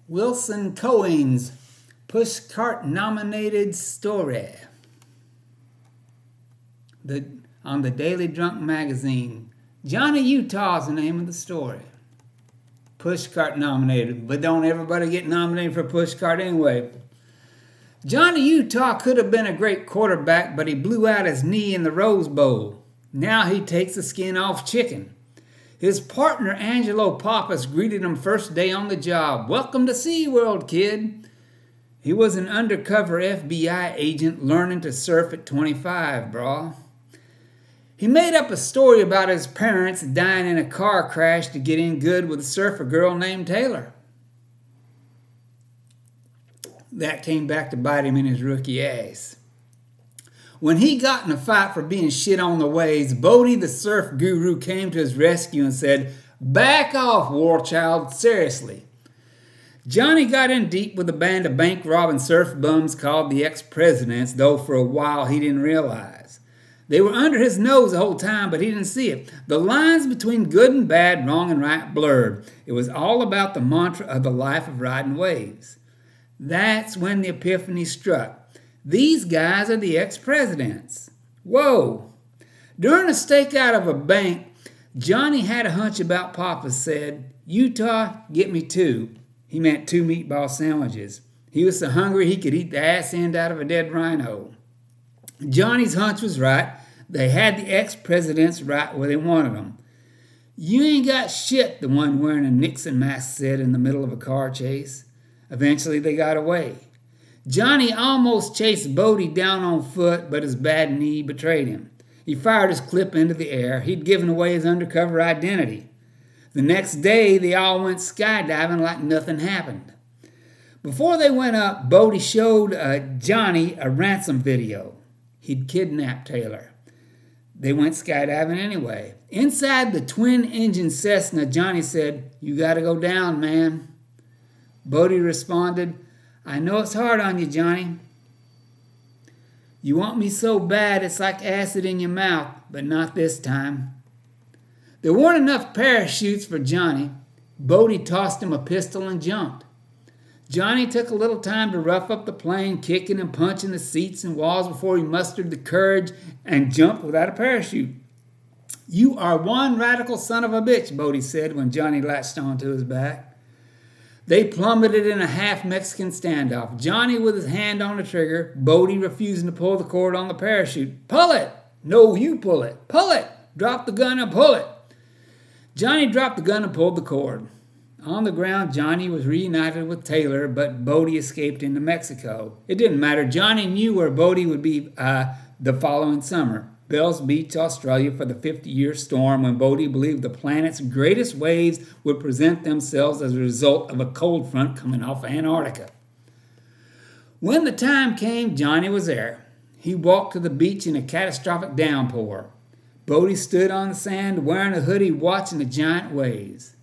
Wilson Koewing's Pushcart-nominated story on the Daily Drunk magazine. Johnny Utah is the name of the story. Pushcart nominated, but don't everybody get nominated for Pushcart anyway? Johnny Utah could have been a great quarterback, but he blew out his knee in the Rose Bowl. Now he takes the skin off chicken. His partner Angelo Pappas greeted him first day on the job. "Welcome to SeaWorld, kid." He was an undercover FBI agent learning to surf at 25, brah. He made up a story about his parents dying in a car crash to get in good with a surfer girl named Taylor. That came back to bite him in his rookie ass. When he got in a fight for being shit on the waves, Bodie the surf guru came to his rescue and said, "Back off, war child, seriously." Johnny got in deep with a band of bank-robbing surf bums called the ex-presidents, though for a while he didn't realize. They were under his nose the whole time, but he didn't see it. The lines between good and bad, wrong and right blurred. It was all about the mantra of the life of riding waves. That's when the epiphany struck. These guys are the ex-presidents. Whoa! During a stakeout of a bank, Johnny had a hunch about Papa. Said, "Utah, get me 2. He meant 2 meatball sandwiches. He was so hungry he could eat the ass end out of a dead rhino. Johnny's hunch was right. They had the ex-presidents right where they wanted them. "You ain't got shit," the one wearing a Nixon mask said in the middle of a car chase. Eventually they got away. Johnny almost chased Bodie down on foot, but his bad knee betrayed him. He fired his clip into the air. He'd given away his undercover identity. The next day, they all went skydiving like nothing happened. Before they went up, Bodie showed Johnny a ransom video. He'd kidnapped Taylor. They went skydiving anyway. Inside the twin-engine Cessna, Johnny said, "You gotta go down, man." Bodie responded, "I know it's hard on you, Johnny. You want me so bad it's like acid in your mouth, but not this time." There weren't enough parachutes for Johnny. Bodie tossed him a pistol and jumped. Johnny took a little time to rough up the plane, kicking and punching the seats and walls before he mustered the courage and jumped without a parachute. "You are one radical son of a bitch," Bodie said when Johnny latched onto his back. They plummeted in a half-Mexican standoff. Johnny with his hand on the trigger, Bodie refusing to pull the cord on the parachute. "Pull it!" "No, you pull it." "Pull it!" "Drop the gun and pull it." Johnny dropped the gun and pulled the cord. On the ground, Johnny was reunited with Taylor, but Bodie escaped into Mexico. It didn't matter. Johnny knew where Bodie would be the following summer. Bells Beach, Australia, for the 50-year storm when Bodie believed the planet's greatest waves would present themselves as a result of a cold front coming off Antarctica. When the time came, Johnny was there. He walked to the beach in a catastrophic downpour. Bodie stood on the sand wearing a hoodie watching the giant waves.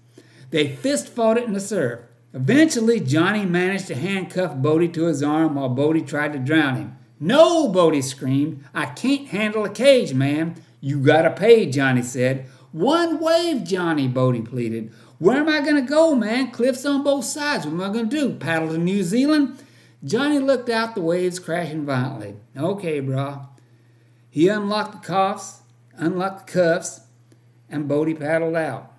They fist-fought it in the surf. Eventually, Johnny managed to handcuff Bodie to his arm while Bodie tried to drown him. "No," Bodie screamed. "I can't handle a cage, man." "You gotta pay," Johnny said. "One wave, Johnny," Bodie pleaded. "Where am I gonna go, man? Cliffs on both sides. What am I gonna do? Paddle to New Zealand?" Johnny looked out the waves crashing violently. "Okay, brah." He unlocked the cuffs, and Bodie paddled out.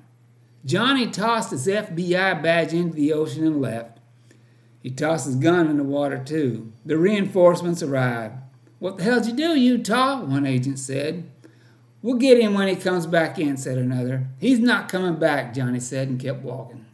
Johnny tossed his FBI badge into the ocean and left. He tossed his gun in the water, too. The reinforcements arrived. "What the hell'd you do, Utah?" one agent said. "We'll get him when he comes back in," said another. "He's not coming back," Johnny said and kept walking.